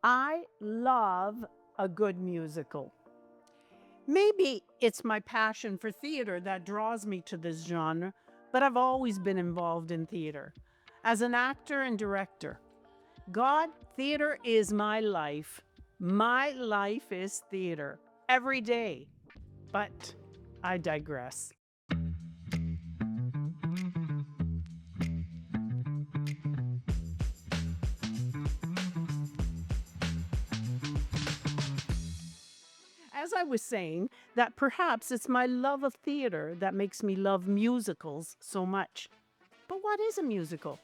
I love a good musical. Maybe it's my passion for theater that draws me to this genre, but I've always been involved in theater. As an actor and director, God, theater is my life. My life is theater every day. But I digress. As I was saying, that perhaps it's my love of theater that makes me love musicals so much. But what is a musical?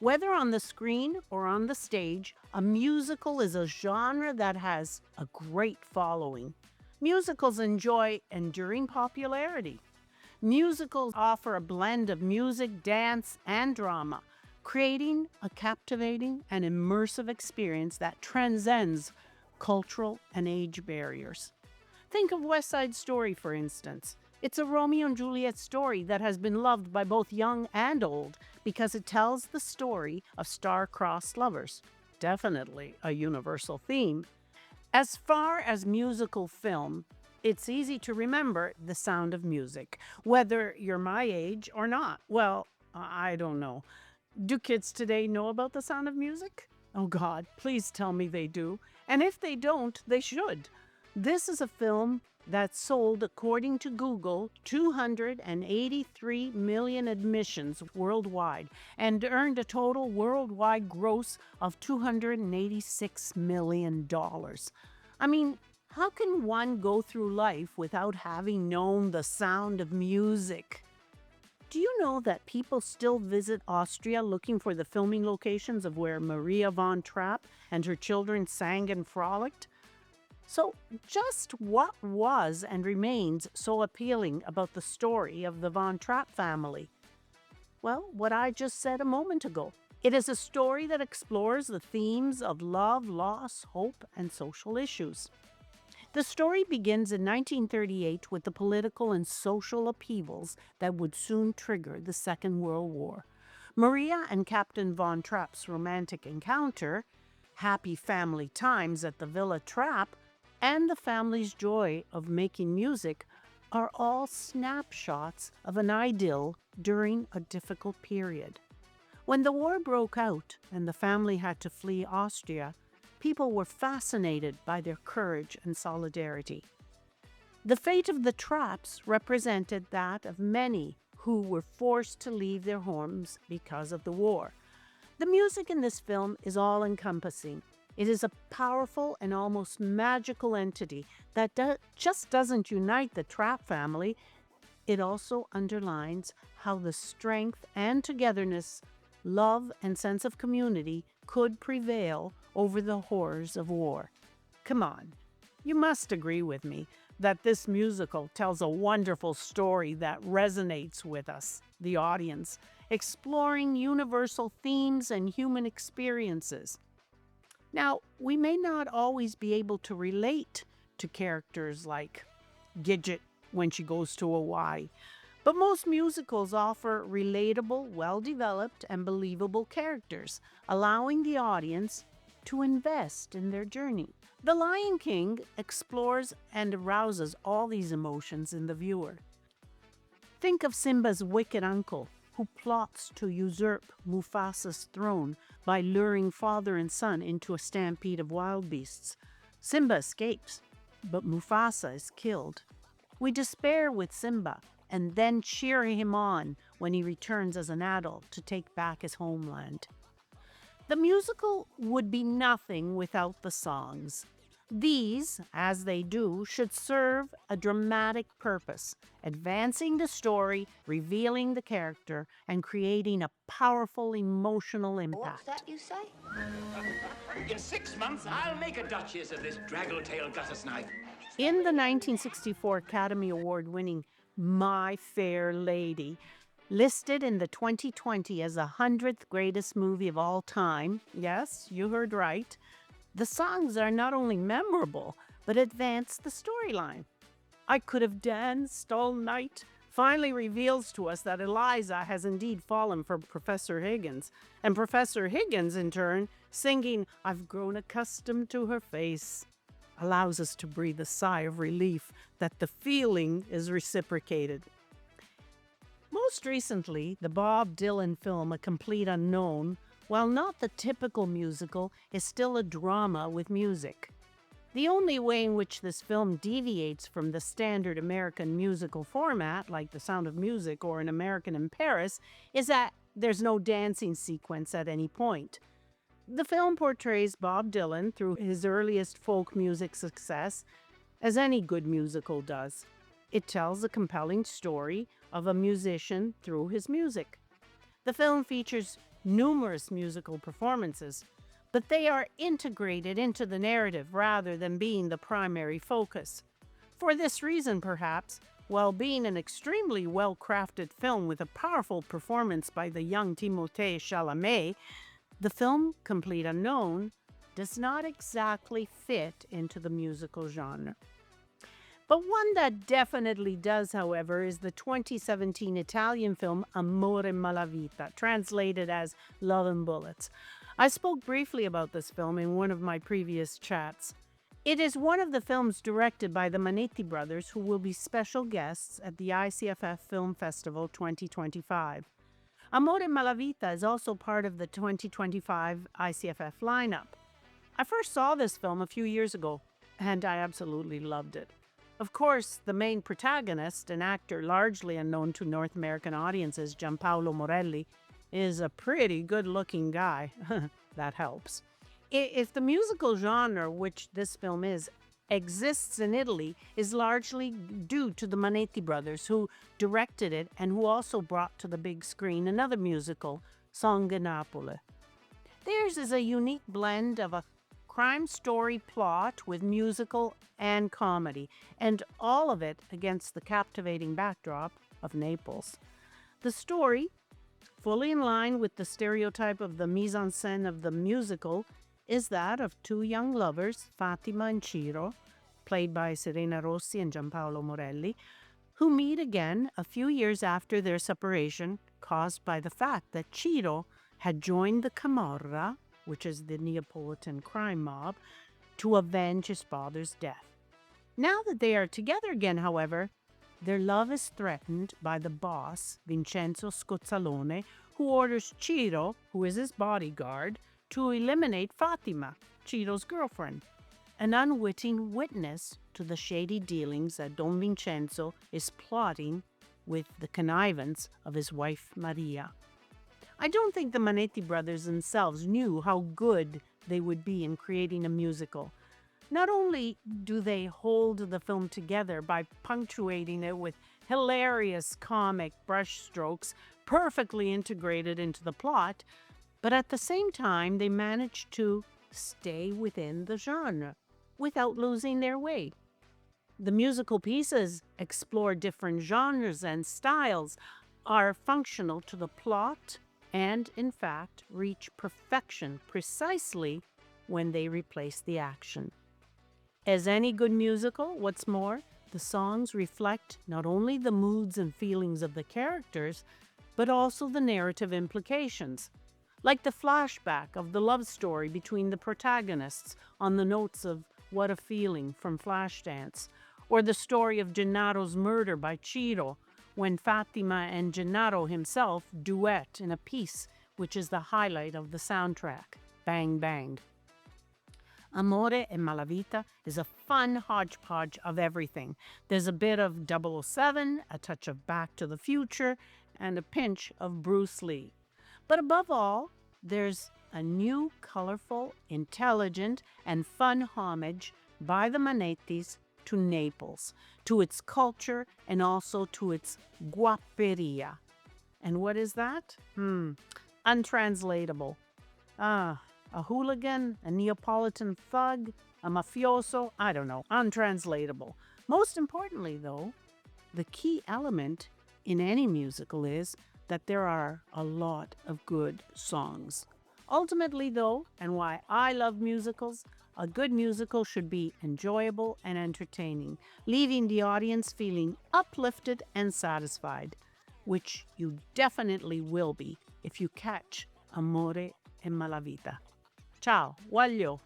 Whether on the screen or on the stage, a musical is a genre that has a great following. Musicals enjoy enduring popularity. Musicals offer a blend of music, dance, and drama, creating a captivating and immersive experience that transcends cultural and age barriers. Think of West Side Story, for instance. It's a Romeo and Juliet story that has been loved by both young and old because it tells the story of star-crossed lovers. Definitely a universal theme. As far as musical film, it's easy to remember The Sound of Music, whether you're my age or not. Well, I don't know. Do kids today know about The Sound of Music? Oh God, please tell me they do. And if they don't, they should. This is a film that sold, according to Google, 283 million admissions worldwide and earned a total worldwide gross of $286 million. I mean, how can one go through life without having known the sound of music? Do you know that people still visit Austria looking for the filming locations of where Maria von Trapp and her children sang and frolicked? So, just what was and remains so appealing about the story of the Von Trapp family? Well, what I just said a moment ago. It is a story that explores the themes of love, loss, hope, and social issues. The story begins in 1938 with the political and social upheavals that would soon trigger the Second World War. Maria and Captain Von Trapp's romantic encounter, happy family times at the Villa Trapp, and the family's joy of making music are all snapshots of an idyll during a difficult period. When the war broke out and the family had to flee Austria, people were fascinated by their courage and solidarity. The fate of the Trapps represented that of many who were forced to leave their homes because of the war. The music in this film is all-encompassing. It is a powerful and almost magical entity that just doesn't unite the Trapp family. It also underlines how the strength and togetherness, love and sense of community could prevail over the horrors of war. Come on, you must agree with me that this musical tells a wonderful story that resonates with us, the audience, exploring universal themes and human experiences. Now, we may not always be able to relate to characters like Gidget when she goes to Hawaii, but most musicals offer relatable, well-developed, and believable characters, allowing the audience to invest in their journey. The Lion King explores and arouses all these emotions in the viewer. Think of Simba's wicked uncle, who plots to usurp Mufasa's throne by luring father and son into a stampede of wild beasts. Simba escapes, but Mufasa is killed. We despair with Simba and then cheer him on when he returns as an adult to take back his homeland. The musical would be nothing without the songs. These, as they do, should serve a dramatic purpose, advancing the story, revealing the character, and creating a powerful emotional impact. What's that you say? In 6 months, I'll make a duchess of this draggle-tailed guttersnipe. In the 1964 Academy Award-winning My Fair Lady, listed in the 2020 as the 100th greatest movie of all time, yes, you heard right, the songs are not only memorable, but advance the storyline. I Could Have Danced All Night finally reveals to us that Eliza has indeed fallen for Professor Higgins, and Professor Higgins, in turn, singing "I've grown accustomed to her face" allows us to breathe a sigh of relief that the feeling is reciprocated. Most recently, the Bob Dylan film A Complete Unknown, while not the typical musical, is still a drama with music. The only way in which this film deviates from the standard American musical format, like The Sound of Music or An American in Paris, is that there's no dancing sequence at any point. The film portrays Bob Dylan through his earliest folk music success, as any good musical does. It tells a compelling story of a musician through his music. The film features numerous musical performances, but they are integrated into the narrative rather than being the primary focus. For this reason, perhaps, while being an extremely well-crafted film with a powerful performance by the young Timothée Chalamet, the film Complete Unknown does not exactly fit into the musical genre. But one that definitely does, however, is the 2017 Italian film Amore Malavita, translated as Love and Bullets. I spoke briefly about this film in one of my previous chats. It is one of the films directed by the Manetti brothers, who will be special guests at the ICFF Film Festival 2025. Amore Malavita is also part of the 2025 ICFF lineup. I first saw this film a few years ago, and I absolutely loved it. Of course, the main protagonist, an actor largely unknown to North American audiences, Giampaolo Morelli, is a pretty good-looking guy. That helps. If the musical genre, which this film is, exists in Italy, is largely due to the Manetti brothers, who directed it and who also brought to the big screen another musical, Sangue Napoli. Theirs is a unique blend of a crime story plot with musical and comedy, and all of it against the captivating backdrop of Naples. The story, fully in line with the stereotype of the mise en scène of the musical, is that of two young lovers, Fatima and Ciro, played by Serena Rossi and Giampaolo Morelli, who meet again a few years after their separation, caused by the fact that Ciro had joined the Camorra, which is the Neapolitan crime mob, to avenge his father's death. Now that they are together again, however, their love is threatened by the boss, Vincenzo Scozzalone, who orders Ciro, who is his bodyguard, to eliminate Fatima, Ciro's girlfriend, an unwitting witness to the shady dealings that Don Vincenzo is plotting with the connivance of his wife Maria. I don't think the Manetti brothers themselves knew how good they would be in creating a musical. Not only do they hold the film together by punctuating it with hilarious comic brushstrokes perfectly integrated into the plot, but at the same time they manage to stay within the genre without losing their way. The musical pieces explore different genres and styles, are functional to the plot, and in fact reach perfection precisely when they replace the action. As any good musical, what's more, the songs reflect not only the moods and feelings of the characters, but also the narrative implications, like the flashback of the love story between the protagonists on the notes of What a Feeling from Flashdance, or the story of Gennaro's murder by Ciro, when Fatima and Gennaro himself duet in a piece which is the highlight of the soundtrack, Bang Bang. Amore e Malavita is a fun hodgepodge of everything. There's a bit of 007, a touch of Back to the Future, and a pinch of Bruce Lee. But above all, there's a new, colorful, intelligent, and fun homage by the Manettis to Naples, to its culture, and also to its guapperia. And what is that? Untranslatable. A hooligan, a Neapolitan thug, a mafioso, I don't know, untranslatable. Most importantly, though, the key element in any musical is that there are a lot of good songs. Ultimately, though, and why I love musicals, a good musical should be enjoyable and entertaining, leaving the audience feeling uplifted and satisfied, which you definitely will be if you catch Amore e Malavita. Ciao, voglio.